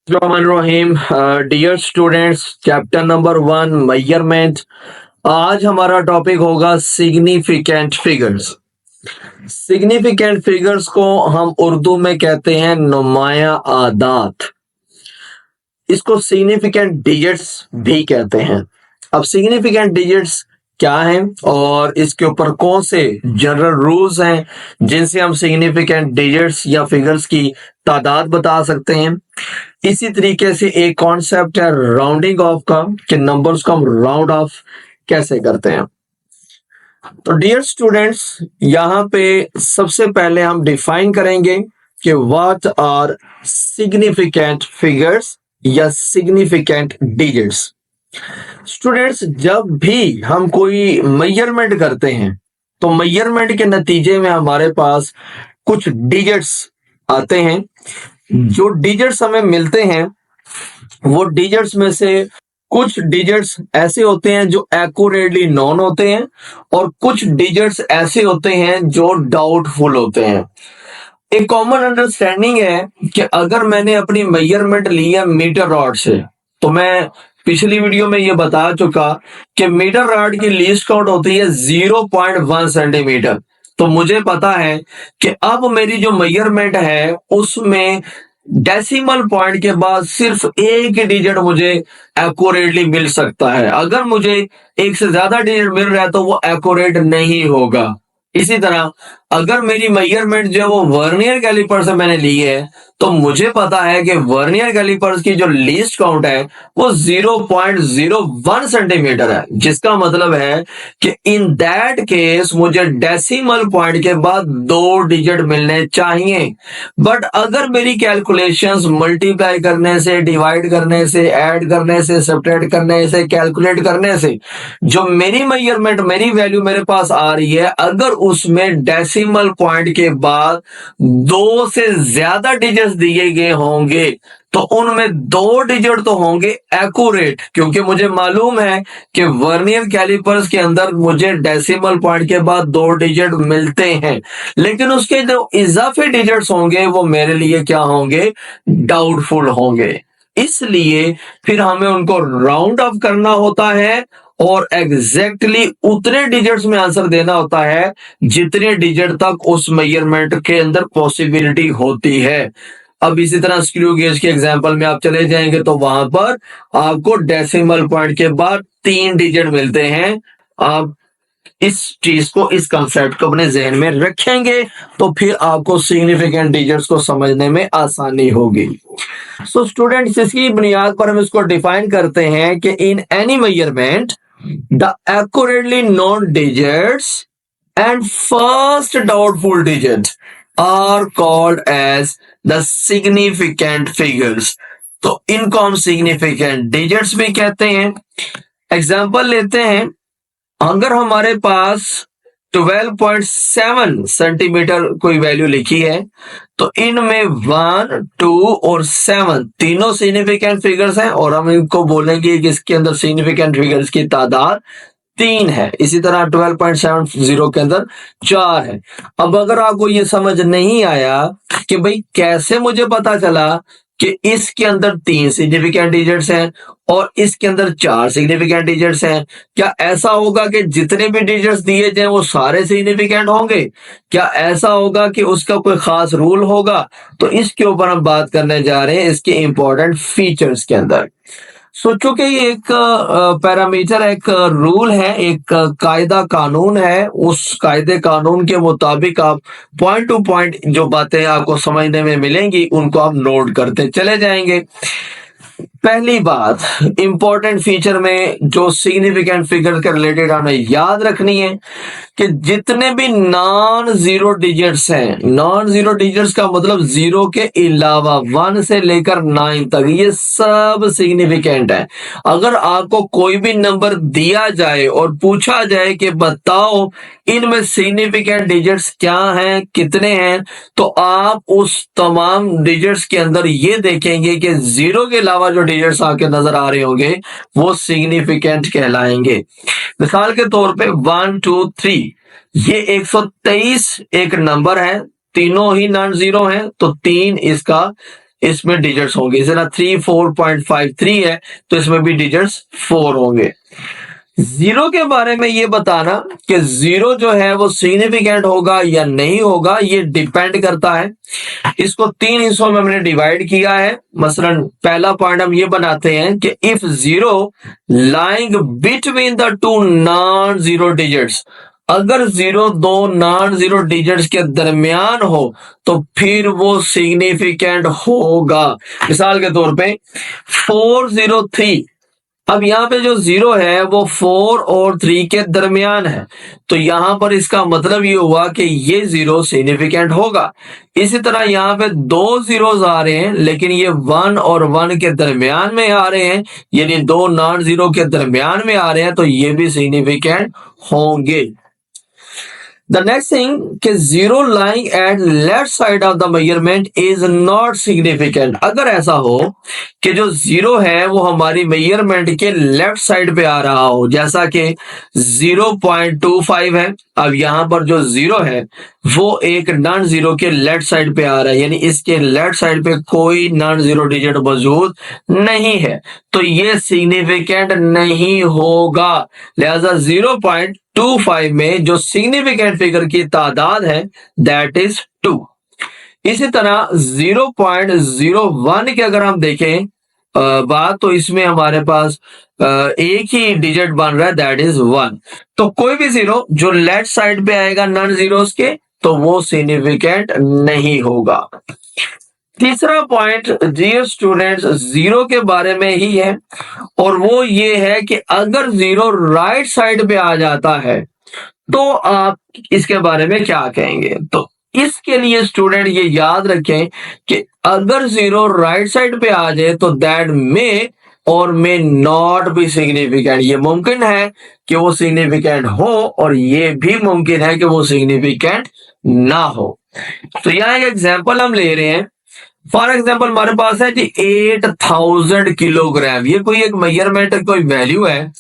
रहीम। Dear students, chapter number 1 measurement. आज हमारा topic होगा सिग्निफिकेंट फिगर्स। सिग्निफिकेंट फिगर्स को हम उर्दू में कहते हैं नुमाया आदात। इसको सिग्निफिकेंट डिजिट्स भी कहते हैं। अब सिग्निफिकेंट डिजिट्स क्या हैं और इसके ऊपर कौन से जनरल रूल्स हैं जिनसे हम सिग्निफिकेंट डिजिट्स या फिगर्स की तादाद बता सकते हैं। इसी तरीके से एक कॉन्सेप्ट है राउंडिंग ऑफ का, कि नंबर्स को हम राउंड ऑफ कैसे करते हैं। तो डियर स्टूडेंट्स, यहाँ पे सबसे पहले हम डिफाइन करेंगे कि व्हाट आर सिग्निफिकेंट फिगर्स या सिग्निफिकेंट डिजिट्स। स्टूडेंट्स, जब भी हम कोई मेजरमेंट करते हैं तो मेजरमेंट के नतीजे में हमारे पास कुछ डिजिट्स आते हैं। जो डिजिट्स हमें मिलते हैं वो डिजिट्स में से कुछ डिजिट्स ऐसे होते हैं जो एक्यूरेटली नॉन होते हैं और कुछ डिजिट्स ऐसे होते हैं जो डाउटफुल होते हैं। एक कॉमन अंडरस्टैंडिंग है कि अगर मैंने अपनी मेजरमेंट ली है मीटर रॉड से, तो मैं पिछली वीडियो में ये बता चुका कि मीटर रॉड की लीस्ट काउंट होती है 0.1 सेंटीमीटर। तो मुझे पता है कि अब मेरी जो मेजरमेंट है उसमें डेसिमल पॉइंट के बाद सिर्फ एक डिजिट मुझे एक्यूरेटली मिल सकता है। अगर मुझे एक से ज्यादा डिजिट मिल रहा है तो वो एक्यूरेट नहीं होगा। इसी तरह अगर मेरी मेजरमेंट जो है वो वर्नियर कैलिपर से मैंने ली है तो मुझे पता है कि वर्नियर कैलिपर्स की जो लीस्ट काउंट है वो 0.01 सेंटीमीटर है, जिसका मतलब है कि इन दैट केस मुझे डेसिमल पॉइंट के बाद 2 डिजिट मिलने चाहिए। बट अगर मेरी कैलकुलेशंस मल्टीप्लाई करने से, डिवाइड करने से, ऐड करने से, सब्ट्रैक्ट करने से, कैलकुलेट करने से जो मेरी मेजरमेंट, मेरी वैल्यू मेरे पास आ रही है, अगर उसमें डेसिमल पॉइंट के बाद 2 से ज्यादा डिजिट्स दिए गए होंगे तो उनमें 2 डिजिट तो होंगे एक्यूरेट, क्योंकि मुझे मालूम है कि वर्नियर कैलिपर्स के अंदर मुझे डेसिमल पॉइंट के बाद 2 डिजिट मिलते हैं। लेकिन उसके जो इजाफी डिजिट्स होंगे वो मेरे लिए क्या होंगे? डाउटफुल होंगे। इसलिए फिर हमें उनको राउंड ऑफ करना होता है और एग्जैक्टली उतने डिजिट्स में आंसर देना होता है जितने डिजिट तक उस मेजरमेंट के अंदर पॉसिबिलिटी होती है। अब इसी तरह स्क्रू गेज के एग्जांपल में आप चले जाएंगे तो वहां पर आपको डेसिमल पॉइंट के बाद 3 डिजिट मिलते हैं। आप इस चीज को, इस कंसेप्ट को अपने जहन में रखेंगे तो फिर आपको सिग्निफिकेंट डिजिट्स को समझने में आसानी होगी। सो स्टूडेंट्स, इसकी बुनियाद पर हम इसको डिफाइन करते हैं कि in any measurement the accurately known digits and first doubtful digit are called as the significant figures। तो इनको हम significant digits भी कहते हैं। एग्जाम्पल लेते हैं, अगर हमारे पास 12.7 सेंटीमीटर कोई वैल्यू लिखी है तो इनमें 1, 2 और 7 तीनों सिग्निफिकेंट फिगर्स हैं और हम इनको बोलेंगे कि इसके अंदर सिग्निफिकेंट फिगर्स की तादाद 3 है। इसी तरह 12.70 के अंदर 4 है। अब अगर आपको ये समझ नहीं आया कि भाई कैसे मुझे पता चला कि इसके अंदर 3 सिग्निफिकेंट डिजिट्स हैं और इसके अंदर 4 सिग्निफिकेंट डिजिट्स हैं, क्या ऐसा होगा कि जितने भी डिजिट्स दिए जाए वो सारे सिग्निफिकेंट होंगे? क्या ऐसा होगा कि उसका कोई खास रूल होगा? तो इसके ऊपर हम बात करने जा रहे हैं, इसके इंपॉर्टेंट फीचर्स के अंदर। सोचो कि ये एक पैरामीटर, एक रूल है, एक कायदा कानून है। उस कायदे कानून के मुताबिक आप पॉइंट टू पॉइंट जो बातें आपको समझने में मिलेंगी उनको आप नोट करते चले जाएंगे। पहली बात, इंपॉर्टेंट फीचर में जो सिग्निफिकेंट फिगर के रिलेटेड हमें याद रखनी है कि जितने भी नॉन जीरो डिजिट्स हैं, नॉन जीरो डिजिट्स का मतलब जीरो के अलावा 1 से लेकर 9 तक, ये सब सिग्निफिकेंट है। अगर आपको कोई भी नंबर दिया जाए और पूछा जाए कि बताओ इनमें सिग्निफिकेंट डिजिट्स क्या हैं, कितने हैं, तो आप उस तमाम डिजिट्स के अंदर ये देखेंगे कि जीरो के अलावा जो डिजिट्स आपके नजर आ रहे होंगे वो सिग्निफिकेंट कहलाएंगे। मिसाल के तौर पे 1, 2, 3, ये 123 एक नंबर है, तीनों ही नॉन जीरो हैं तो 3 इसका इसमें डिजिट्स होंगे। इस तरह 34.53 है तो इसमें भी डिजिट्स 4 होंगे। जीरो के बारे में ये बताना कि जीरो जो है वो सिग्निफिकेंट होगा या नहीं होगा, ये डिपेंड करता है। इसको 3 हिस्सों में हमने डिवाइड किया है। मसलन पहला पॉइंट हम ये बनाते हैं कि if zero lying between the two non zero digits, अगर जीरो दो नॉन जीरो डिजिट्स के दरमियान हो तो फिर वो सिग्निफिकेंट होगा। मिसाल के तौर पे 403, अब यहाँ पे जो जीरो है वो 4 और 3 के दरमियान है, तो यहां पर इसका मतलब ये हुआ कि ये जीरो सिग्निफिकेंट होगा। इसी तरह यहाँ पे 2 जीरोस आ रहे हैं लेकिन ये 1 और 1 के दरमियान में आ रहे हैं, यानी 2 नॉन जीरो के दरमियान में आ रहे हैं, तो ये भी सिग्निफिकेंट होंगे। The next thing कि zero lying at left side of the measurement is not significant। अगर ऐसा हो कि जो जीरो है वो हमारी मेजरमेंट के लेफ्ट साइड पे आ रहा हो, जैसा कि 0.25 है। अब यहाँ पर जो जीरो है वो एक नॉन जीरो के लेफ्ट साइड पे आ रहा है, यानी इसके लेफ्ट साइड पे कोई नॉन जीरो डिजिट मौजूद नहीं है, तो ये सिग्निफिकेंट नहीं होगा। लिहाजा 0.25 में जो सिग्निफिकेंट फिगर की तादाद है दैट इज 2। इसी तरह 0.01 के अगर हम देखें बात, तो इसमें हमारे पास एक ही डिजिट बन रहा है दैट इज 1। तो कोई भी जीरो जो लेफ्ट साइड पे आएगा नॉन जीरोस के तो वो सिग्निफिकेंट नहीं होगा। तीसरा पॉइंट डियर स्टूडेंट्स जीरो के बारे में ही है, और वो ये है कि अगर जीरो राइट साइड पे आ जाता है तो आप इसके बारे में क्या कहेंगे। तो इसके लिए स्टूडेंट ये याद रखें कि अगर जीरो राइट साइड पे आ जाए तो दैट मे और मे नॉट बी सिग्निफिकेंट। ये मुमकिन है कि वो सिग्निफिकेंट हो और ये भी मुमकिन है कि वो सिग्निफिकेंट ना हो। तो यहाँ एक एग्जांपल हम ले रहे हैं। फॉर एग्जाम्पल हमारे पास है जी 8000 किलोग्राम, ये कोई एक मेजरमेंट कोई वैल्यू है।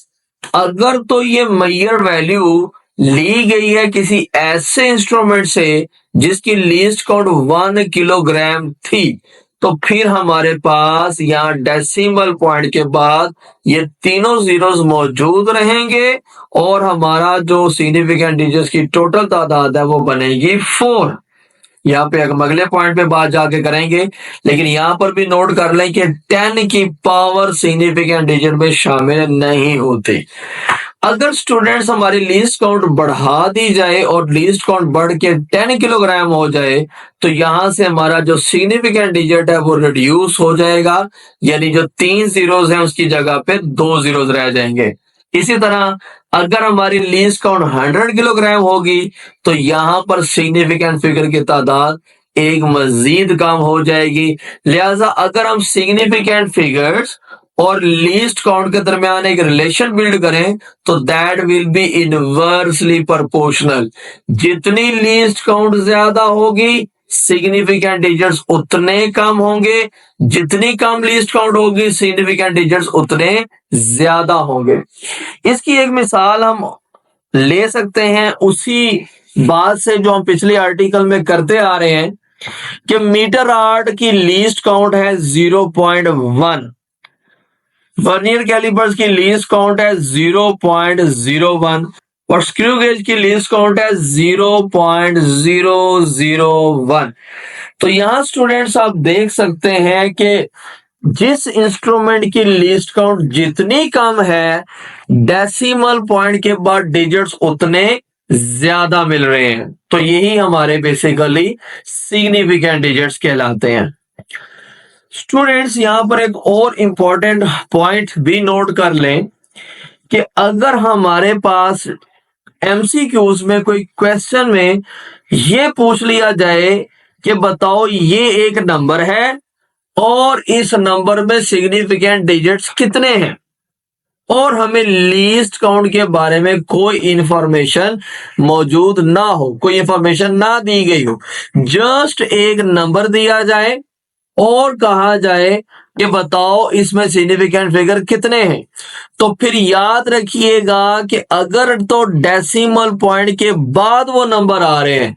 अगर तो ये मेजर वैल्यू ली गई है किसी ऐसे इंस्ट्रूमेंट से जिसकी लीस्ट काउंट 1 किलोग्राम थी, तो फिर हमारे पास यहाँ डेसिमल पॉइंट के बाद ये तीनों जीरोस मौजूद रहेंगे और हमारा जो सिग्निफिकेंट डिजिट्स की टोटल तादाद है वो बनेगी 4। यहाँ पे हम अगले पॉइंट पे बात जाके करेंगे, लेकिन यहाँ पर भी नोट कर लें कि 10 की पावर सिग्निफिकेंट डिजिट में शामिल नहीं होती। अगर स्टूडेंट्स हमारी लीस्ट काउंट बढ़ा दी जाए और लीस्ट काउंट बढ़ के 10 किलोग्राम हो जाए तो यहां से हमारा जो सिग्निफिकेंट डिजिट है वो रिड्यूस हो जाएगा, यानी जो 3 जीरोस हैं उसकी जगह पे 2 जीरोस रह जाएंगे। इसी तरह अगर हमारी लीस्ट काउंट 100 किलोग्राम होगी तो यहां पर सिग्निफिकेंट फिगर की तादाद एक मजीद कम हो जाएगी। लिहाजा अगर हम सिग्निफिकेंट फिगर्स और लीस्ट काउंट के दरमियान एक रिलेशन बिल्ड करें तो that will be inversely proportional. जितनी लीस्ट काउंट ज्यादा होगी सिग्निफिकेंट डिजिट्स उतने कम होंगे, जितनी कम लीस्ट काउंट होगी सिग्निफिकेंट डिजिट्स उतने ज्यादा होंगे। इसकी एक मिसाल हम ले सकते हैं उसी बात से जो हम पिछले आर्टिकल में करते आ रहे हैं कि मीटर आर्ट की लीस्ट काउंट है 0.1, वर्नियर कैलिपर्स की लीस्ट काउंट है 0.01 और स्क्रू गेज की लीस्ट काउंट है 0.001। तो यहां स्टूडेंट्स आप देख सकते हैं कि जिस इंस्ट्रूमेंट की लीस्ट काउंट जितनी कम है डेसिमल पॉइंट के बाद डिजिट्स उतने ज्यादा मिल रहे हैं, तो यही हमारे बेसिकली सिग्निफिकेंट डिजिट्स कहलाते हैं। स्टूडेंट्स यहां पर एक और इंपॉर्टेंट पॉइंट भी नोट कर लें कि अगर हमारे पास एमसीक्यूज में कोई क्वेश्चन में ये पूछ लिया जाए कि बताओ ये एक नंबर है और इस नंबर में सिग्निफिकेंट डिजिट्स कितने हैं, और हमें लीस्ट काउंट के बारे में कोई इंफॉर्मेशन मौजूद ना हो, कोई इंफॉर्मेशन ना दी गई हो, जस्ट एक नंबर दिया जाए और कहा जाए कि बताओ इसमें सिग्निफिकेंट फिगर कितने हैं। तो फिर याद रखिएगा कि अगर तो डेसिमल पॉइंट के बाद वो नंबर आ रहे हैं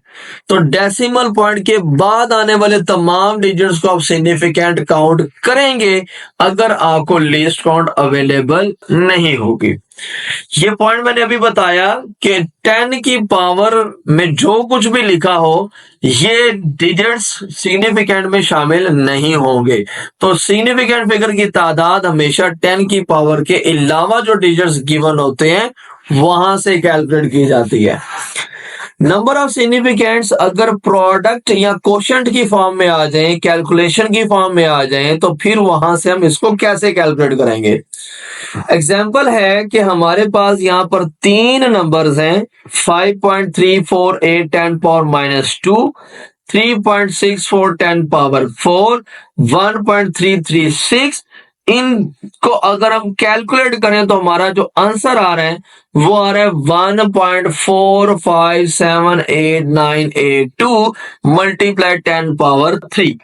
तो डेसिमल पॉइंट के बाद आने वाले तमाम डिजिट्स को आप सिग्निफिकेंट काउंट करेंगे अगर आपको लीस्ट काउंट अवेलेबल नहीं होगी। ये पॉइंट मैंने अभी बताया कि 10 की पावर में जो कुछ भी लिखा हो ये डिजिट्स सिग्निफिकेंट में शामिल नहीं होंगे। तो सिग्निफिकेंट फिगर की तादाद हमेशा 10 की पावर के अलावा जो डिजिट्स गिवन होते हैं वहां से कैलकुलेट की जाती है। नंबर ऑफ सिग्निफिकेंट्स अगर प्रोडक्ट या क्वोशंट की फॉर्म में आ जाए, कैलकुलेशन की फॉर्म में आ जाए, तो फिर वहां से हम इसको कैसे कैलकुलेट करेंगे। एग्जाम्पल है कि हमारे पास यहाँ पर तीन नंबर्स हैं 5.348 10 पावर -2, 3.64 10 पावर 4, 1.336। इनको अगर हम कैलकुलेट करें तो हमारा जो आंसर आ रहा है वो आ रहा है 1.457892 मल्टीप्लाई 10 पावर 3।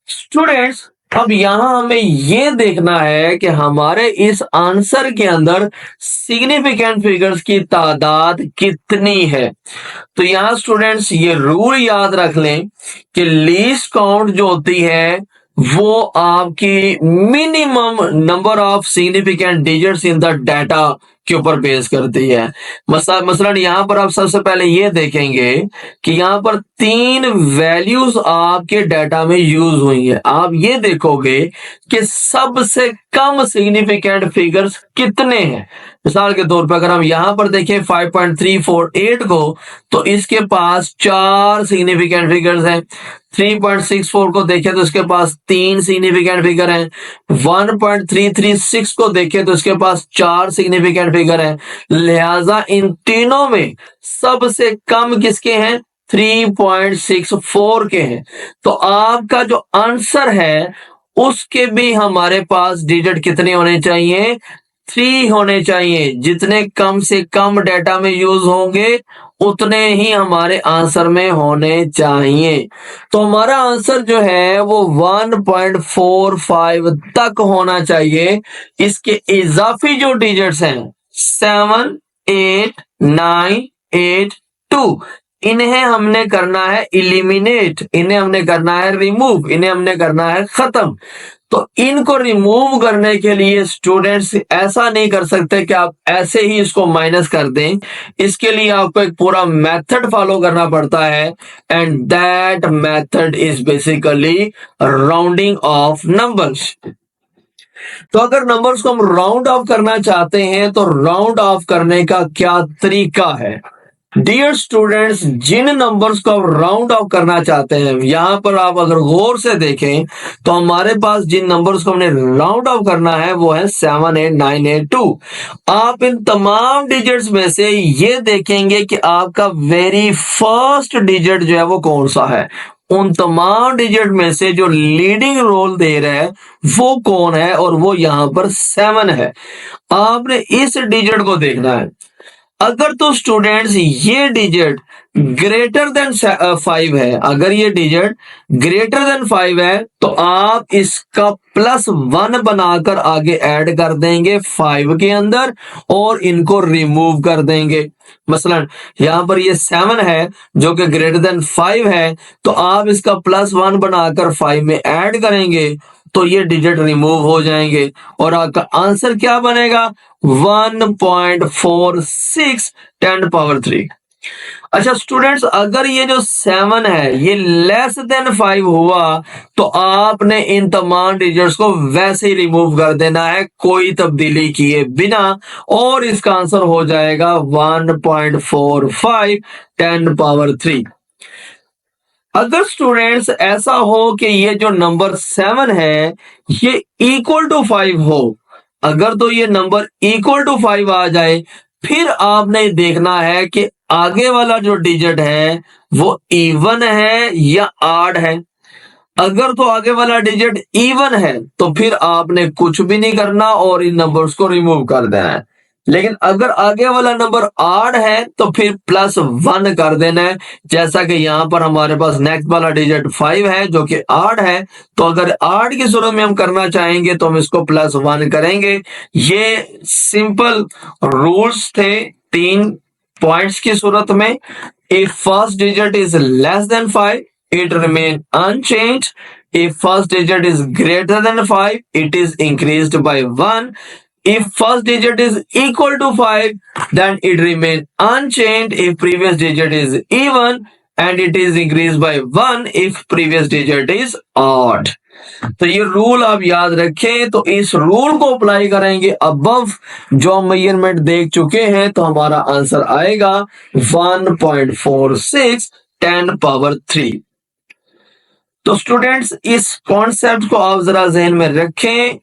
स्टूडेंट्स अब यहां हमें यह देखना है कि हमारे इस आंसर के अंदर सिग्निफिकेंट फिगर्स की तादाद कितनी है। तो यहां स्टूडेंट्स ये रूल याद रख लें कि लीस्ट काउंट जो होती है वो आपकी minimum number of significant digits in the data के ऊपर बेस करती है। मसलन यहां पर आप सबसे पहले ये देखेंगे कि यहां पर तीन वैल्यूज आपके डाटा में यूज हुई है। आप ये देखोगे कि सबसे कम सिग्निफिकेंट फिगर्स कितने हैं। मिसाल के तौर पर अगर हम यहां पर देखें 5.348 को तो इसके पास चार सिग्निफिकेंट फिगर्स हैं। 3.64 को देखें तो इसके पास तीन सिग्निफिकेंट फिगर हैं। 1.336 को देखें तो इसके पास चार सिग्निफिकेंट फिगर हैं। लिहाजा इन तीनों में सबसे कम किसके हैं 3.64 के हैं। तो आपका जो आंसर है उसके भी हमारे पास डिजिट कितने होने चाहिए 3 होने चाहिए। जितने कम से कम डाटा में यूज होंगे उतने ही हमारे आंसर में होने चाहिए। तो हमारा आंसर जो है वो 1.45 तक होना चाहिए। इसके इजाफी जो डिजिट्स हैं 7, 8, 9, 8, 2 इन्हें हमने करना है इलिमिनेट, इन्हें हमने करना है रिमूव, इन्हें हमने करना है खत्म। तो इनको रिमूव करने के लिए स्टूडेंट्स ऐसा नहीं कर सकते कि आप ऐसे ही इसको माइनस कर दें। इसके लिए आपको एक पूरा मेथड फॉलो करना पड़ता है and that method is basically rounding off numbers. तो अगर नंबर्स को हम राउंड ऑफ करना चाहते हैं तो राउंड ऑफ करने का क्या तरीका है। डियर स्टूडेंट्स जिन नंबर्स को आप राउंड ऑफ करना चाहते हैं यहां पर आप अगर गौर से देखें तो हमारे पास जिन नंबर्स को हमने राउंड ऑफ करना है वो है 7, 8, 9, 8, 2। आप इन तमाम डिजिट्स में से ये देखेंगे कि आपका वेरी फर्स्ट डिजिट जो है वो कौन सा है। उन तमाम डिजिट में से जो लीडिंग रोल दे रहा है वो कौन है और वो यहां पर 7 है। आपने इस डिजिट को देखना है। अगर तो स्टूडेंट्स ये डिजिट ग्रेटर देन 5 है, अगर ये डिजिट ग्रेटर देन 5 है तो आप इसका +1 बनाकर आगे ऐड कर देंगे 5 के अंदर और इनको रिमूव कर देंगे। मसलन यहां पर ये 7 है जो कि ग्रेटर देन 5 है तो आप इसका +1 बनाकर 5 में ऐड करेंगे तो ये डिजिट रिमूव हो जाएंगे और आपका आंसर क्या बनेगा 1.46 10 पावर 3। अच्छा स्टूडेंट्स अगर ये जो 7 है ये लेस देन 5 हुआ तो आपने इन तमाम डिजिट्स को वैसे ही रिमूव कर देना है कोई तब्दीली किए बिना और इसका आंसर हो जाएगा 1.45 10 पावर 3। अगर स्टूडेंट्स ऐसा हो कि ये जो नंबर 7 है ये इक्वल टू 5 हो, अगर तो ये नंबर इक्वल टू 5 आ जाए फिर आपने देखना है कि आगे वाला जो डिजिट है वो इवन है या ऑड है। अगर तो आगे वाला डिजिट इवन है तो फिर आपने कुछ भी नहीं करना और इन नंबर्स को रिमूव कर देना है। लेकिन अगर आगे वाला नंबर ऑड है तो फिर +1 कर देना है। जैसा कि यहाँ पर हमारे पास नेक्स्ट वाला डिजिट 5 है जो कि ऑड है, तो अगर ऑड की सूरत में हम करना चाहेंगे तो हम इसको +1 करेंगे। ये सिंपल रूल्स थे 3 पॉइंट्स की सूरत में। If first digit is less than 5 it remain unchanged. If first digit is greater than 5 it is increased by 1. If first digit is equal to 5 then it remain unchanged if previous digit is even, and it is increased by 1 if previous digit is odd. तो ये rule आप याद रखें। तो इस rule को apply करेंगे above जो मेजरमेंट देख चुके हैं तो हमारा आंसर आएगा 1.46 10⁻3। तो स्टूडेंट्स इस कॉन्सेप्ट को आप जरा जहन में रखें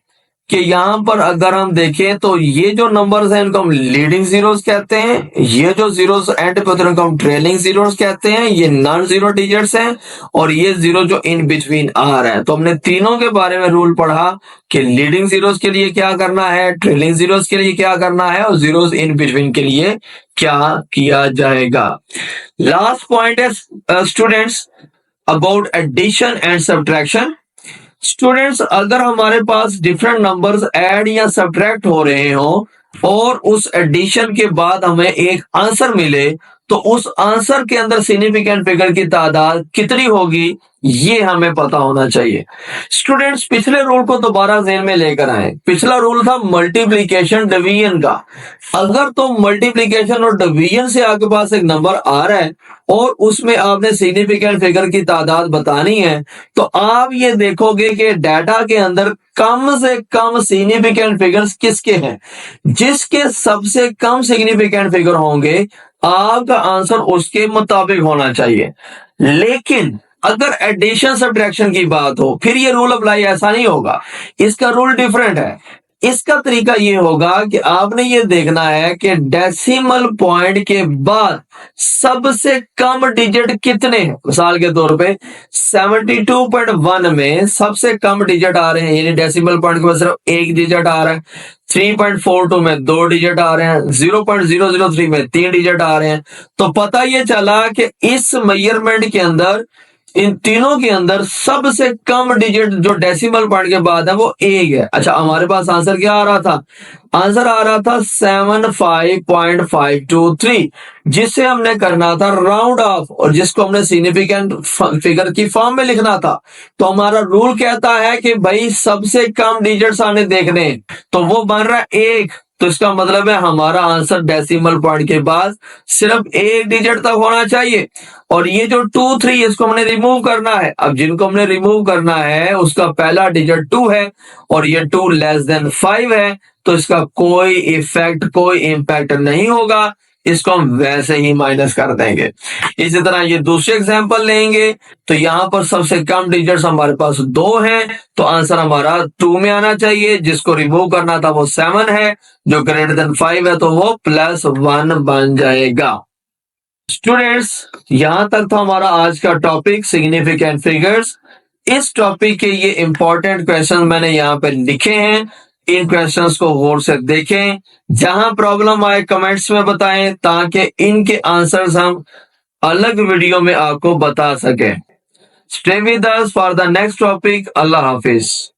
कि यहाँ पर अगर हम देखें तो ये जो नंबर्स हैं इनको हम लीडिंग जीरोस कहते हैं, ये जो जीरोस एंड पे होते हैं उनको हम ट्रेलिंग जीरोस कहते हैं, ये नॉन जीरो डिजिट्स हैं, और ये जीरो जो इन बिटवीन आ रहा है। तो हमने तीनों के बारे में रूल पढ़ा कि लीडिंग जीरोस के लिए क्या करना है, ट्रेलिंग जीरोस के लिए क्या करना है, और जीरोस इन बिटवीन के लिए क्या किया जाएगा। लास्ट पॉइंट है students about addition and subtraction. Students अगर हमारे पास डिफरेंट नंबर्स ऐड या सब्ट्रैक्ट हो रहे हो और उस एडिशन के बाद हमें एक आंसर मिले तो उस आंसर के अंदर सिग्निफिकेंट फिगर की तादाद कितनी होगी ये हमें पता होना चाहिए। स्टूडेंट्स पिछले रूल को दोबारा ज़हन में लेकर आए। पिछला रूल था मल्टीप्लिकेशन डिवीजन का। अगर तो मल्टीप्लिकेशन और डिवीजन से आपके पास एक नंबर आ रहा है और उसमें आपने सिग्निफिकेंट फिगर की तादाद बतानी है तो आप ये देखोगे कि डाटा के अंदर कम से कम सिग्निफिकेंट फिगर्स किसके हैं। जिसके सबसे कम सिग्निफिकेंट फिगर होंगे आपका आंसर उसके मुताबिक होना चाहिए। लेकिन अगर एडिशन सब्ट्रैक्शन की बात हो फिर ये रूल अप्लाई ऐसा नहीं होगा, इसका रूल डिफरेंट है। इसका तरीका ये होगा कि आपने ये देखना है कि डेसिमल पॉइंट के बाद सबसे कम डिजिट कितने हैं। मिसाल के तौर पे 72.1 में सबसे कम डिजिट आ रहे हैं, यानी डेसिमल पॉइंट के बाद सिर्फ एक डिजिट आ रहा है। 3.42 में 2 डिजिट आ रहे हैं, 0.003 में 3 डिजिट आ रहे हैं। तो पता ये चला कि इस मेजरमेंट के अंदर इन तीनों के अंदर सबसे कम डिजिट जो डेसिमल पॉइंट के बाद है वो एक है। अच्छा हमारे पास आंसर क्या आ रहा था, आंसर आ रहा था 75.523 जिसे हमने करना था राउंड ऑफ और जिसको हमने सिग्निफिकेंट फिगर की फॉर्म में लिखना था। तो हमारा रूल कहता है कि भाई सबसे कम डिजिट्स आने देखने, तो वो बन रहा है 1। तो इसका मतलब है हमारा आंसर डेसिमल पॉइंट के बाद सिर्फ एक डिजिट तक होना चाहिए। और ये जो 2 3 इसको हमने रिमूव करना है। अब जिनको हमने रिमूव करना है उसका पहला डिजिट 2 है और ये 2 लेस देन 5 है, तो इसका कोई इफेक्ट कोई इंपैक्ट नहीं होगा, इसको हम वैसे ही माइनस कर देंगे। इसी तरह ये दूसरे एग्जांपल लेंगे तो यहाँ पर सबसे कम डिजिट्स हमारे पास 2 हैं, तो आंसर हमारा 2 में आना चाहिए। जिसको रिमूव करना था वो 7 है, जो ग्रेटर देन 5 है तो वो +1 बन जाएगा। स्टूडेंट्स यहां तक था हमारा आज का टॉपिक सिग्निफिकेंट फिगर्स। इस टॉपिक के ये इंपॉर्टेंट क्वेश्चन मैंने यहाँ पे लिखे हैं, इन क्वेश्चंस को गौर से देखें। जहां प्रॉब्लम आए कमेंट्स में बताएं ताकि इनके आंसर्स हम अलग वीडियो में आपको बता सकें। Stay with us for the next topic. Allah Hafiz.